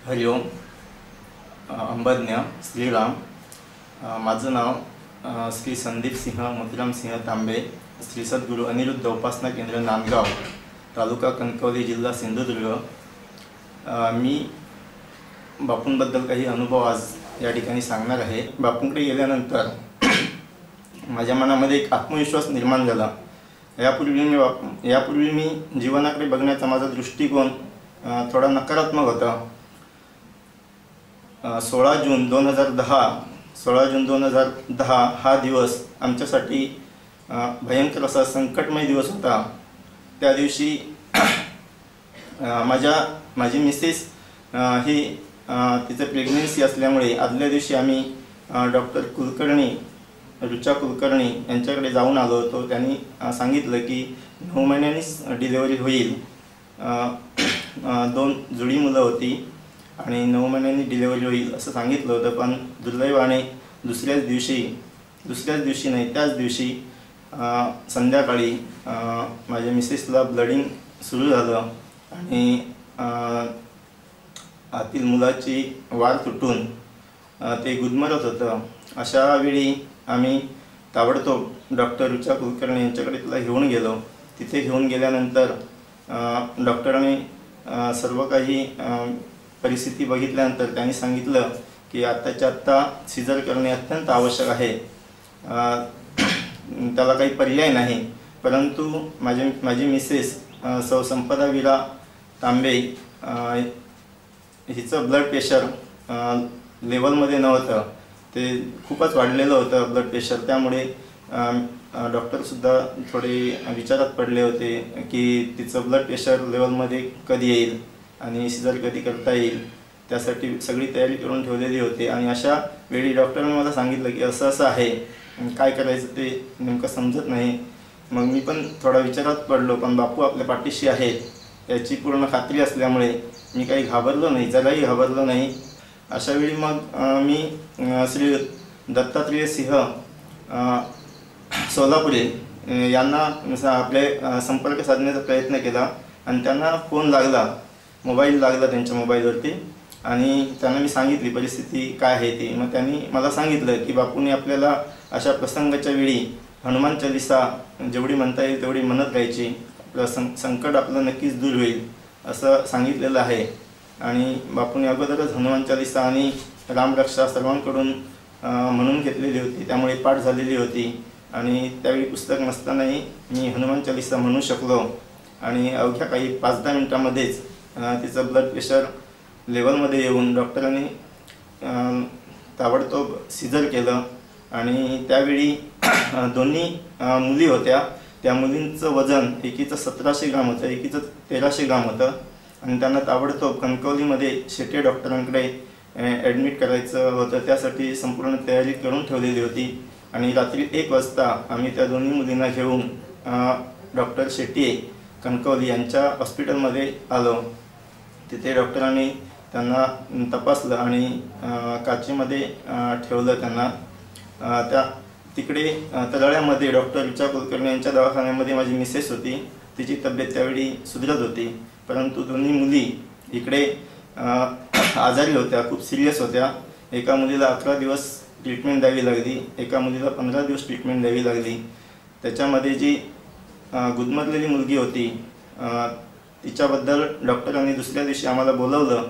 हरिओम. अंबज्ञ श्रीराम. माझं नाव श्री संदीप सिंह मोतीराम सिंह तांबे, श्री सद्गुरू अनिरुद्ध उपासना केंद्र नांदगाव, तालुका कणकवली, जिल्हा सिंधुदुर्ग. मी बापूंबद्दल काही अनुभव आज या ठिकाणी सांगणार आहे. बापूंकडे गेल्यानंतर माझ्या मनामध्ये एक आत्मविश्वास निर्माण झाला. यापूर्वी मी जीवनाकडे बघण्याचा माझा दृष्टिकोन थोडा नकारात्मक होता. 16 जून 2010 हा दिवस आमच्यासाठी भयंकर असा संकटमय दिवस होता. त्या दिवशी माझी मिसेस ही तिचं प्रेग्नन्सी असल्यामुळे आदल्या दिवशी आम्ही डॉक्टर रुचा कुलकर्णी यांच्याकडे जाऊन आलो होतो. त्यांनी सांगितलं की 9 महिन्यांनीच डिलेवरी होईल. 2 जुळी मुलं होती आणि 9 महिन्यांनी डिलेवरी होईल असं सांगितलं होतं. पण दुर्दैवाने त्याच दिवशी संध्याकाळी माझ्या मिसेसला ब्लडिंग सुरू झालं आणि आतील मुलाची वार तुटून ते गुदमरत होतं. अशा वेळी आम्ही ताबडतोब डॉक्टर रुचा कुलकर्णी यांच्याकडे तिला घेऊन गेलो. तिथे घेऊन गेल्यानंतर डॉक्टरांनी सर्व काही परिस्थिती बघितल्यानंतर त्यांनी सांगितलं की आत्ताच्या आत्ता सिजर करणे अत्यंत आवश्यक आहे, त्याला काही पर्याय नाही. परंतु माझी मिसेस सौ संपदा विरा तांबे हिचं ब्लड प्रेशर लेवलमध्ये नव्हतं, ते खूपच वाढलेलं होतं ब्लड प्रेशर. त्यामुळे डॉक्टरसुद्धा थोडे विचारात पडले होते की तिचं ब्लड प्रेशर लेवलमध्ये कधी येईल आणि सिजर कधी करता येईल. त्यासाठी सगळी तयारी करून ठेवलेली होती. आणि अशा वेळी डॉक्टरांनी मला सांगितलं की असं आहे, काय करायचं ते नेमकं समजत नाही. मग मी पण थोडा विचारात पडलो. पण बापू आपल्या पाठीशी आहेत याची पूर्ण खात्री असल्यामुळे मी काही घाबरलो नाही, जराही घाबरलो नाही. अशा वेळी मग मी श्री दत्तात्रेय सिंह सोलापुरे यांना आपले संपर्क साधण्याचा प्रयत्न केला आणि त्यांना फोन लागला, मोबाईल लागला त्यांच्या मोबाईलवरती. आणि त्यांना मी सांगितली परिस्थिती काय आहे ती. मग त्यांनी मला सांगितलं की बापूने आपल्याला अशा प्रसंगाच्या वेळी हनुमान चालीसा जेवढी म्हणता येईल तेवढी म्हणत राहायची, आपलं संकट आपलं नक्कीच दूर होईल असं सांगितलेलं आहे. आणि बापूने अगोदरच हनुमान चालीसा आणि रामरक्षा सर्वांकडून म्हणून घेतलेली होती, त्यामुळे पाठ झालेली होती. आणि त्यावेळी पुस्तक नसतानाही मी हनुमान चालीसा म्हणू शकलो. आणि अवघ्या काही 5-10 मिनटामध्येच तिचं ब्लड प्रेशर लेवलमध्ये येऊन डॉक्टरांनी ताबडतोब सिजर केलं. आणि त्यावेळी दोन्ही मुली होत्या. त्या मुलींचं वजन एकीचं 1700 ग्राम होतं, एकीचं 1300 ग्राम होतं. आणि त्यांना ताबडतोब कणकवलीमध्ये शेटे डॉक्टरांकडे ॲडमिट करायचं होतं. त्यासाठी संपूर्ण तयारी करून ठेवलेली होती. आणि रात्री 1 वाजता आम्ही त्या दोन्ही मुलींना घेऊन डॉक्टर शेट्टी कणकवली यांच्या हॉस्पिटलमध्ये आलो. तिथे डॉक्टरांनी त्यांना तपासलं आणि काचेमध्ये ठेवलं त्यांना. तिकडे तळाळ्यामध्ये डॉक्टर रुचा कुलकर्णी यांच्या दवाखान्यामध्ये माझी मिसेस होती. तिची तब्येत त्यावेळी सुधरत होती. परंतु दोन्ही मुली इकडे आजारी होत्या, खूप सिरियस होत्या. एका मुलीला 11 दिवस ट्रीटमेंट द्यावी लागली, एका मुलीला 15 दिवस ट्रीटमेंट द्यावी लागली. त्याच्यामध्ये जी गुदमरलेली मुलगी होती तिच्याबद्दल डॉक्टरांनी दुसऱ्या दिवशी आम्हाला बोलवलं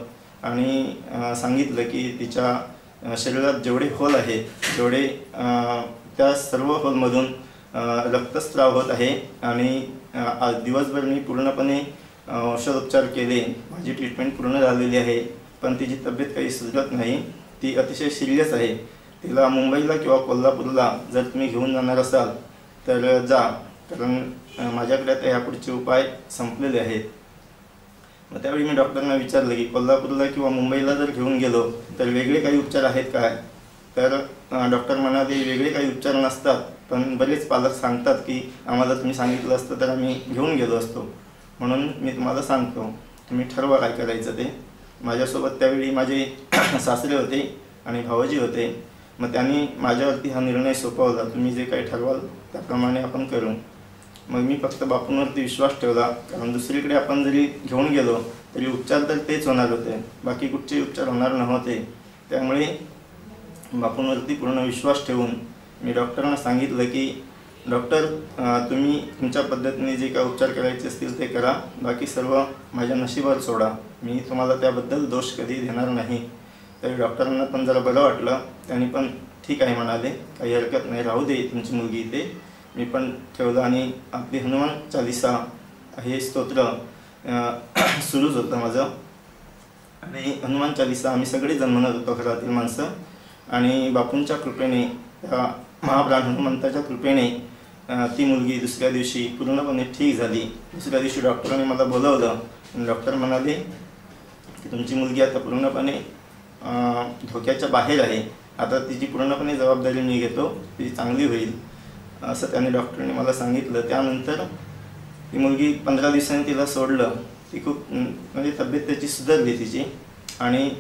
आणि सांगितलं की तिच्या शरीरात जेवढे होल आहेत तेवढे त्या सर्व होलमधून रक्तस्राव होत आहे. आणि दिवसभर मी पूर्णपणे औषधोपचार केले, माझी ट्रीटमेंट पूर्ण झालेली आहे. पण तिची तब्येत काही सुधरत नाही, ती अतिशय सिरियस आहे. तिला मुंबईला किंवा कोल्हापूरला जर तुम्ही घेऊन जाणार असाल तर जा, कारण माझ्याकडे आता यापुढचे उपाय संपलेले आहेत. मग त्यावेळी मी डॉक्टरांना विचारलं की कोल्हापूरला किंवा मुंबईला जर घेऊन गेलो तर वेगळे काही उपचार आहेत काय. तर डॉक्टर म्हणाले वेगळे काही उपचार नसतात, पण बरेच पालक सांगतात की आम्हाला तुम्ही सांगितलं असतं तर आम्ही घेऊन गेलो असतो. म्हणून मी तुम्हाला सांगतो, तुम्ही ठरवा काय करायचं ते. माझ्यासोबत त्यावेळी माझे सासरे होते आणि भावजी होते. मग त्यांनी माझ्यावरती हा निर्णय सोपवला, तुम्ही जे काही ठरवाल त्याप्रमाणे आपण करू. मग मी फक्त बापूंवरती विश्वास ठेवला, कारण दुसरीकडे आपण जरी घेऊन गेलो तरी उपचार तर तेच होणार होते, बाकी कुठचे उपचार होणार नव्हते. त्यामुळे बापूंवरती पूर्ण विश्वास ठेवून मी डॉक्टरांना सांगितलं की डॉक्टर, तुम्ही तुमच्या पद्धतीने जे काय उपचार करायचे असतील ते करा, बाकी सर्व माझ्या नशिबावर सोडा, मी तुम्हाला त्याबद्दल दोष कधी देणार नाही. तरी डॉक्टरांना पण जरा बरं वाटलं, त्यांनी पण ठीक आहे म्हणाले, काही हरकत नाही, राहू दे तुमची मुलगी इथे. मी पण ठेवलं आणि आपली हनुमान चालिसा हे स्तोत्र सुरूच होतं माझं. आणि हनुमान चालिसा आम्ही सगळेजण म्हणत होतो, घरातील माणसं. आणि बापूंच्या कृपेने, त्या महाप्राण हनुमंताच्या कृपेने ती मुलगी दुसऱ्या दिवशी पूर्णपणे ठीक झाली. दुसऱ्या दिवशी डॉक्टरांनी मला बोलवलं. डॉक्टर म्हणाले की तुमची मुलगी आता पूर्णपणे धोक्याच्या बाहेर आहे, आता तिची पूर्णपणे जबाबदारी मी घेतो, ती चांगली होईल, असं त्याने डॉक्टरांनी मला सांगितलं. त्यानंतर ती मुलगी 15 दिवसांनी तिला सोडलं. ती खूप म्हणजे तब्येत त्याची सुधारली तिची. आणि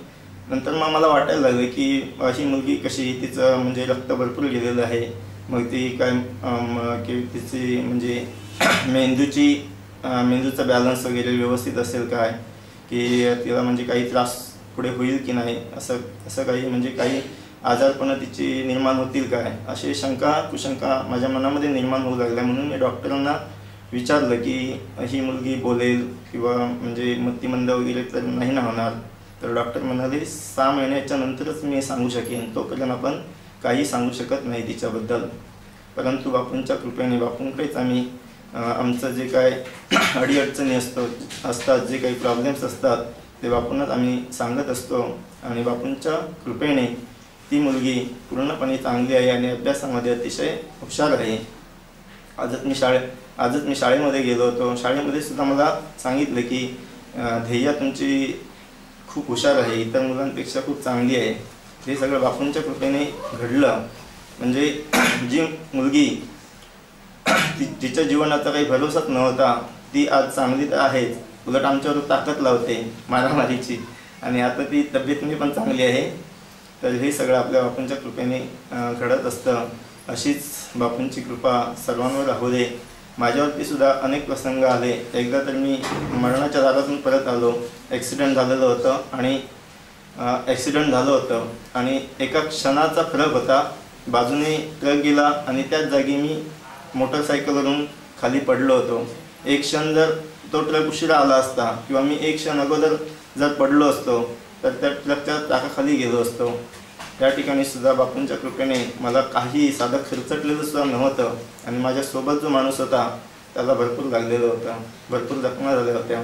नंतर मग मला वाटायला लागलं की अशी मुलगी कशी, तिचं म्हणजे रक्त भरपूर गेलेलं आहे, मग ती काय की तिची म्हणजे मेंदूचा बॅलन्स वगैरे व्यवस्थित असेल काय, की तिला म्हणजे काही त्रास पुढे होईल की नाही, असं काही म्हणजे काही आजारपणं तिची निर्माण होतील काय, अशी कुशंका माझ्या मनामध्ये निर्माण होऊ लागल्या. म्हणून मी डॉक्टरांना विचारलं की ही मुलगी बोलेल किंवा म्हणजे मतिमंद वगैरे तर नाही ना होणार. तर डॉक्टर म्हणाले 6 महिन्याच्या नंतरच मी सांगू शकेन, तोपर्यंत आपण काही सांगू शकत नाही तिच्याबद्दल. परंतु बापूंच्या कृपेने बापूंकडेच आम्ही आमचं जे काय अडीअडचणी असतात, जे काही प्रॉब्लेम्स असतात ते बापूंनाच आम्ही सांगत असतो. आणि बापूंच्या कृपेने ती मुलगी पूर्णपणे चांगली आहे आणि अभ्यासामध्ये अतिशय हुशार आहे. आजच मी शाळेमध्ये गेलो होतो. शाळेमध्ये सुद्धा मला सांगितलं की ध्येया तुमची खूप हुशार आहे, इतर मुलांपेक्षा खूप चांगली आहे. हे सगळं बापूंच्या कृपेने घडलं. म्हणजे जी मुलगी तिच्या जीवनाचा काही भरोसाच नव्हता, ती आज चांगली तर आहेच, उलट आमच्यावर ताकद लावते मारामारीची, आणि आता ती तब्येतीने पण चांगली आहे. तर हे सगळं आपल्या बापूंच्या कृपेने घडत असतं. अशीच बापूंची कृपा सर्वांवर राहू दे. माझ्यावरती सुद्धा अनेक प्रसंग आले. एकदा तर मी मरणाच्या दारातून परत आलो. ॲक्सिडेंट झालं होतं आणि एका क्षणाचा फरक होता. बाजूने ट्रक गेला आणि त्याच जागी मी मोटरसायकलवरून खाली पडलो होतो. एक क्षण जर तो ट्रक उशिरा आला असता किंवा मी एक क्षण अगोदर जर पडलो असतो तर त्या ट्रकच्या चाकाखाली गेलो असतो. त्या ठिकाणी सुद्धा बापूंच्या कृपेने मला काही साधं खर्चटलेलं सुद्धा नव्हतं आणि माझ्यासोबत जो माणूस होता त्याला भरपूर लागलेलं होतं, भरपूर जखमा झाल्या होत्या.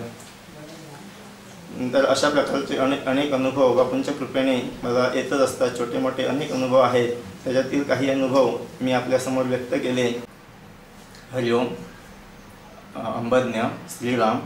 तर अशा प्रकारचे अनेक अनुभव बापूंच्या कृपेने मला येतच असतात. छोटे मोठे अनेक अनुभव आहेत, त्याच्यातील काही अनुभव मी आपल्यासमोर व्यक्त केले. हरिओम. अंबज्ञ श्रीराम.